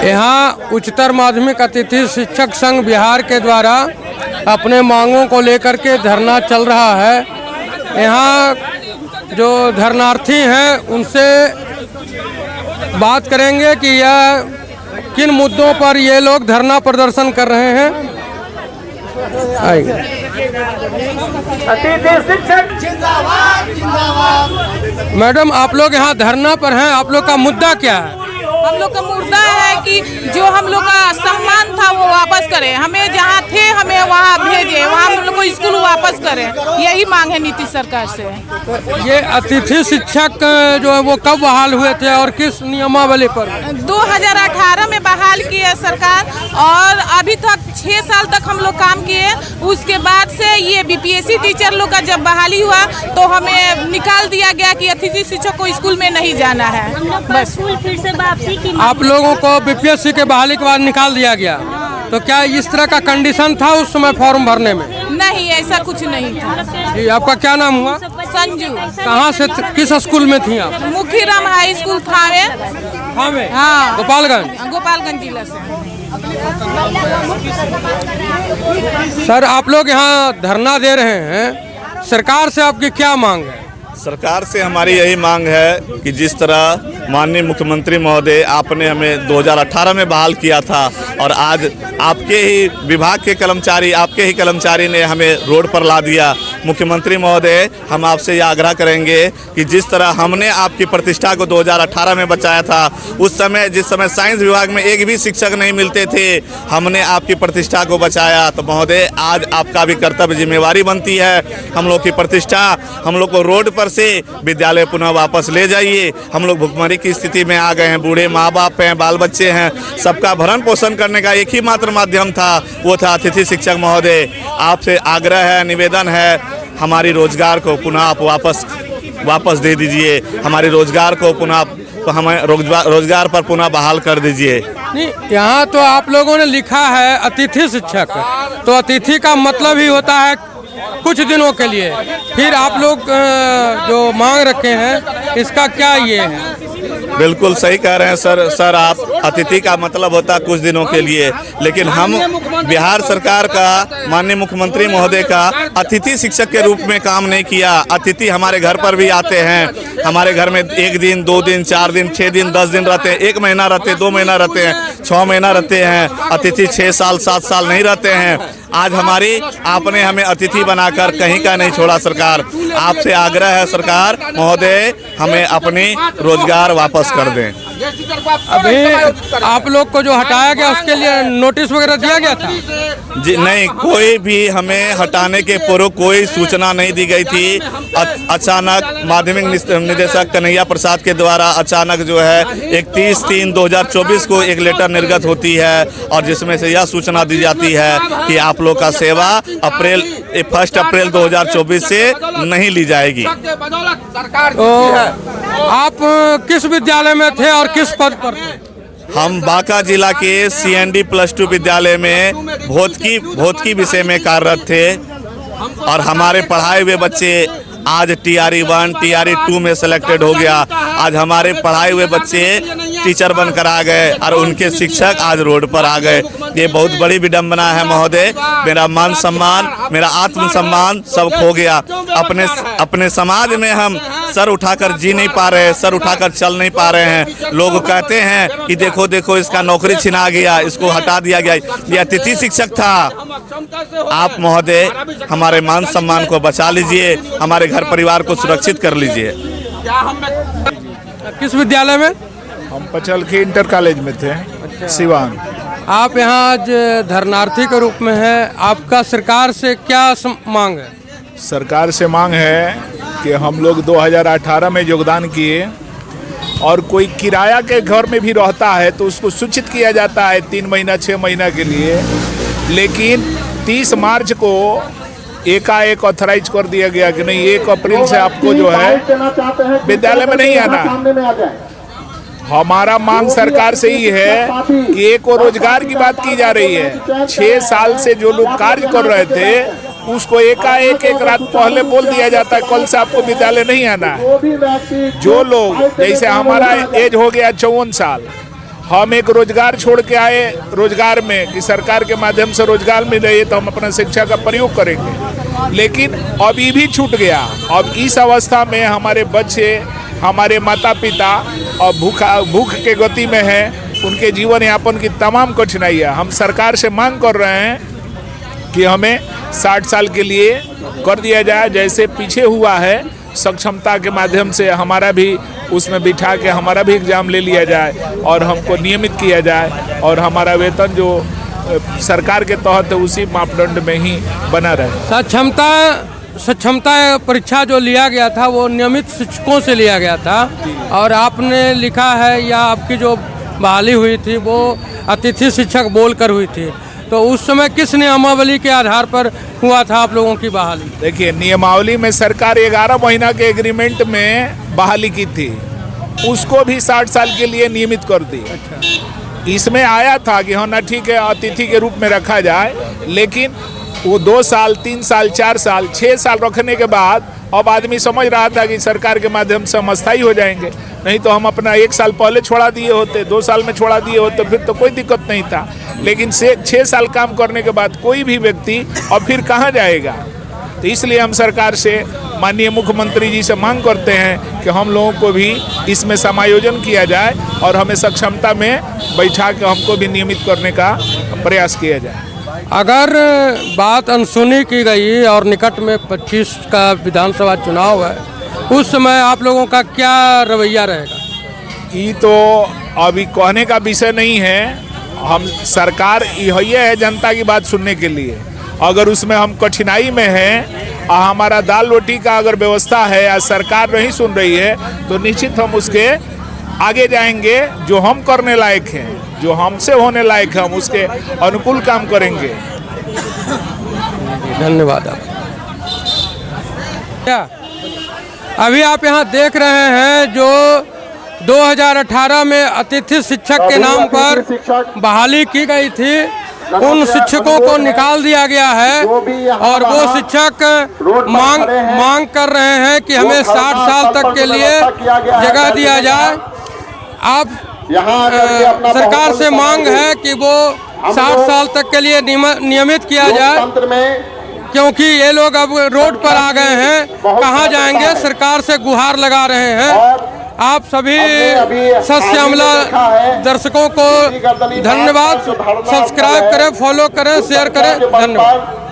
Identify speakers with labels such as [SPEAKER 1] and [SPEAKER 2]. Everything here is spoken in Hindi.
[SPEAKER 1] यहाँ उच्चतर माध्यमिक अतिथि शिक्षक संघ बिहार के द्वारा अपने मांगों को लेकर के धरना चल रहा है। यहाँ जो धरनार्थी हैं उनसे बात करेंगे कि यह किन मुद्दों पर ये लोग धरना प्रदर्शन कर रहे हैं। आइए।
[SPEAKER 2] अतिथि शिक्षक जिंदाबाद जिंदाबाद।
[SPEAKER 1] मैडम, आप लोग यहाँ धरना पर हैं, आप लोग का मुद्दा क्या है?
[SPEAKER 3] हम लोग का मुद्दा है कि जो हम लोग का सम्मान था वो वापस करें, हमें जहाँ थे हमें वहाँ भेजें, वहाँ हम लोग को स्कूल वापस करें, यही मांग है नीतीश सरकार से।
[SPEAKER 1] तो ये अतिथि शिक्षक जो है वो कब बहाल हुए थे और किस नियमावली पर?
[SPEAKER 3] 2018 में बहाल की है सरकार और अभी तक 6 साल तक हम लोग काम किए। उसके बाद से ये बीपीएससी टीचर लोग का जब बहाली हुआ तो हमें निकाल दिया गया कि अतिथि शिक्षक को स्कूल में नहीं जाना है। बस
[SPEAKER 4] फिर से वापसी की
[SPEAKER 1] आप लोगों को बीपीएससी के बहाली के बाद निकाल दिया गया, तो क्या इस तरह का कंडीशन था उस समय फॉर्म भरने में?
[SPEAKER 3] नहीं, ऐसा कुछ नहीं था।
[SPEAKER 1] जी, आपका क्या नाम हुआ?
[SPEAKER 3] संजू।
[SPEAKER 1] कहाँ से, किस स्कूल में थी आप?
[SPEAKER 3] Mukhiram high school Thawe. हाँ, गोपालगंज जिला से।
[SPEAKER 1] सर, आप लोग यहाँ धरना दे रहे हैं, सरकार से आपकी क्या मांग है?
[SPEAKER 5] सरकार से हमारी यही मांग है कि जिस तरह माननीय मुख्यमंत्री महोदय आपने हमें 2018 में बहाल किया था और आज आपके ही विभाग के कर्मचारी, आपके ही कर्मचारी ने हमें रोड पर ला दिया। मुख्यमंत्री महोदय, हम आपसे यह आग्रह करेंगे कि जिस तरह हमने आपकी प्रतिष्ठा को 2018 में बचाया था, उस समय जिस समय साइंस विभाग में एक भी शिक्षक नहीं मिलते थे, हमने आपकी प्रतिष्ठा को बचाया। तो महोदय, आज आपका भी कर्तव्य जिम्मेवारी बनती है, हम लोग की प्रतिष्ठा, हम लोग को रोड पर से विद्यालय पुनः वापस ले जाइए। हम लोग भुखमरी की स्थिति में आ गए हैं, बूढ़े माँ बाप हैं, बाल बच्चे हैं, सबका भरण पोषण करने का एक ही मात्र माध्यम था, वो था अतिथि शिक्षक महोदय। आपसे आग्रह है, निवेदन है, हमारी रोजगार को पुनः आप वापस दे दीजिए, हमारे रोजगार को पुनः, तो हमें रोजगार पर पुनः बहाल कर दीजिए।
[SPEAKER 1] नहीं, यहाँ तो आप लोगों ने लिखा है अतिथि शिक्षक, तो अतिथि का मतलब ही होता है कुछ दिनों के लिए, फिर आप लोग जो मांग रखे हैं इसका क्या ये है?
[SPEAKER 5] बिल्कुल सही कह रहे हैं सर आप, अतिथि का मतलब होता है कुछ दिनों के लिए, लेकिन हम बिहार सरकार का, माननीय मुख्यमंत्री महोदय का अतिथि शिक्षक के रूप में काम नहीं किया। अतिथि हमारे घर पर भी आते हैं, हमारे घर में 1 दिन 2 दिन 4 दिन 6 दिन 10 दिन रहते हैं, 1 महीना रहते हैं, 2 महीना रहते हैं, 6 महीना रहते हैं। अतिथि 6 साल 7 साल नहीं रहते हैं। आज आपने हमें अतिथि बनाकर कहीं का नहीं छोड़ा। सरकार, आपसे आग्रह है सरकार महोदय, हमें अपनी रोजगार वापस कर दें।
[SPEAKER 1] अभी आप लोग को जो हटाया गया उसके लिए नोटिस वगैरह दिया गया था?
[SPEAKER 5] जी नहीं, कोई भी हमें हटाने के पूर्व कोई सूचना नहीं दी गई थी। अचानक माध्यमिक निदेशक कन्हैया प्रसाद के द्वारा अचानक जो है 31/3/2024 को एक लेटर निर्गत होती है और जिसमें से यह सूचना दी जाती है कि आप लोग का सेवा 1 अप्रैल 2024 से नहीं ली जाएगी।
[SPEAKER 1] तो आप किस विद्यालय में थे और किस पद पर थे?
[SPEAKER 5] हम बांका जिला के CND +2 विद्यालय में भौतिकी विषय में कार्यरत थे और हमारे पढ़ाए हुए बच्चे आज TRE 1 TRE 2 में सिलेक्टेड हो गया। आज हमारे पढ़ाए हुए बच्चे टीचर बनकर आ गए और उनके शिक्षक आज रोड पर आ गए। ये बहुत बड़ी विडंबना है महोदय। मेरा मान सम्मान, मेरा आत्मसम्मान सब खो गया। अपने समाज में हम सर उठाकर जी नहीं पा रहे, सर उठाकर चल नहीं पा रहे हैं। लोग कहते हैं कि देखो देखो इसका नौकरी छिना गया, इसको हटा दिया गया, ये अतिथि शिक्षक था। आप महोदय हमारे मान सम्मान को बचा लीजिए, हमारे घर परिवार को सुरक्षित कर लीजिए।
[SPEAKER 1] किस विद्यालय में?
[SPEAKER 6] हम पचलखी इंटर कॉलेज में थे। अच्छा। सिवान।
[SPEAKER 1] आप यहाँ आज धरनार्थी के रूप में हैं, आपका सरकार से क्या मांग है?
[SPEAKER 6] सरकार से मांग है कि हम लोग 2018 में योगदान किए और कोई किराया के घर में भी रहता है तो उसको सूचित किया जाता है 3 महीना 6 महीना के लिए, लेकिन 30 मार्च को एकाएक ऑथराइज कर दिया गया कि नहीं 1 अप्रैल से आपको जो है विद्यालय में नहीं आना। हमारा मांग सरकार से ही है कि एक और रोजगार की बात की जा रही है। 6 साल से जो लोग कार्य कर रहे थे उसको एकाएक एक रात पहले बोल दिया जाता है कल से आपको विद्यालय नहीं आना है। जो लोग, जैसे हमारा एज हो गया 54 साल, हम एक रोजगार छोड़ के आए रोजगार में कि सरकार के माध्यम से रोजगार मिले तो हम अपना शिक्षा का प्रयोग करेंगे, लेकिन अभी भी छूट गया। अब इस अवस्था में हमारे बच्चे, हमारे माता पिता और भूख के गति में हैं, उनके जीवन यापन की तमाम कठिनाइयाँ। हम सरकार से मांग कर रहे हैं कि हमें 60 साल के लिए कर दिया जाए, जैसे पीछे हुआ है सक्षमता के माध्यम से हमारा भी उसमें बिठा के हमारा भी एग्जाम ले लिया जाए और हमको नियमित किया जाए और हमारा वेतन जो सरकार के तहत उसी मापदंड में ही बना रहे।
[SPEAKER 1] सक्षमता परीक्षा जो लिया गया था वो नियमित शिक्षकों से लिया गया था और आपने लिखा है या आपकी जो बहाली हुई थी वो अतिथि शिक्षक बोलकर हुई थी, तो उस समय किस नियमावली के आधार पर हुआ था आप लोगों की बहाली?
[SPEAKER 6] देखिए, नियमावली में सरकार 11 महीना के एग्रीमेंट में बहाली की थी, उसको भी 60 साल के लिए नियमित कर दी। इसमें आया था कि हाँ ना ठीक है अतिथि के रूप में रखा जाए, लेकिन वो 2 साल 3 साल 4 साल 6 साल रखने के बाद अब आदमी समझ रहा था कि सरकार के माध्यम से हम अस्थायी हो जाएंगे, नहीं तो हम अपना 1 साल पहले छोड़ा दिए होते, 2 साल में छोड़ा दिए होते, फिर तो कोई दिक्कत नहीं था। लेकिन 6 साल काम करने के बाद कोई भी व्यक्ति अब फिर कहाँ जाएगा? तो इसलिए हम सरकार से, माननीय मुख्यमंत्री जी से मांग करते हैं कि हम लोगों को भी इसमें समायोजन किया जाए और हमें सक्षमता में बैठा के हमको भी नियमित करने का प्रयास किया जाए।
[SPEAKER 1] अगर बात अनसुनी की गई और निकट में 25 का विधानसभा चुनाव है, उस समय आप लोगों का क्या रवैया रहेगा?
[SPEAKER 6] ये तो अभी कहने का विषय नहीं है। हम सरकार यही है जनता की बात सुनने के लिए। अगर उसमें हम कठिनाई में हैं और हमारा दाल रोटी का अगर व्यवस्था है या सरकार नहीं सुन रही है, तो निश्चित हम उसके आगे जाएंगे। जो हम करने लायक हैं, जो हमसे होने लायक है, हम उसके अनुकूल काम करेंगे।
[SPEAKER 1] धन्यवाद। आप क्या अभी आप यहाँ देख रहे हैं जो 2018 में अतिथि शिक्षक के नाम पर बहाली की गई थी, उन शिक्षकों को निकाल दिया गया है और वो शिक्षक मांग कर रहे हैं कि हमें 60 साल तक के लिए जगह दिया जाए। आप सरकार से मांग है कि वो 60 साल तक के लिए नियमित किया जाए, क्योंकि ये लोग अब रोड पर आ गए हैं, कहाँ जाएंगे? सरकार से गुहार लगा रहे हैं। आप सभी सत्श्यामला दर्शकों को धन्यवाद। सब्सक्राइब करें, फॉलो करें, शेयर करें। धन्यवाद।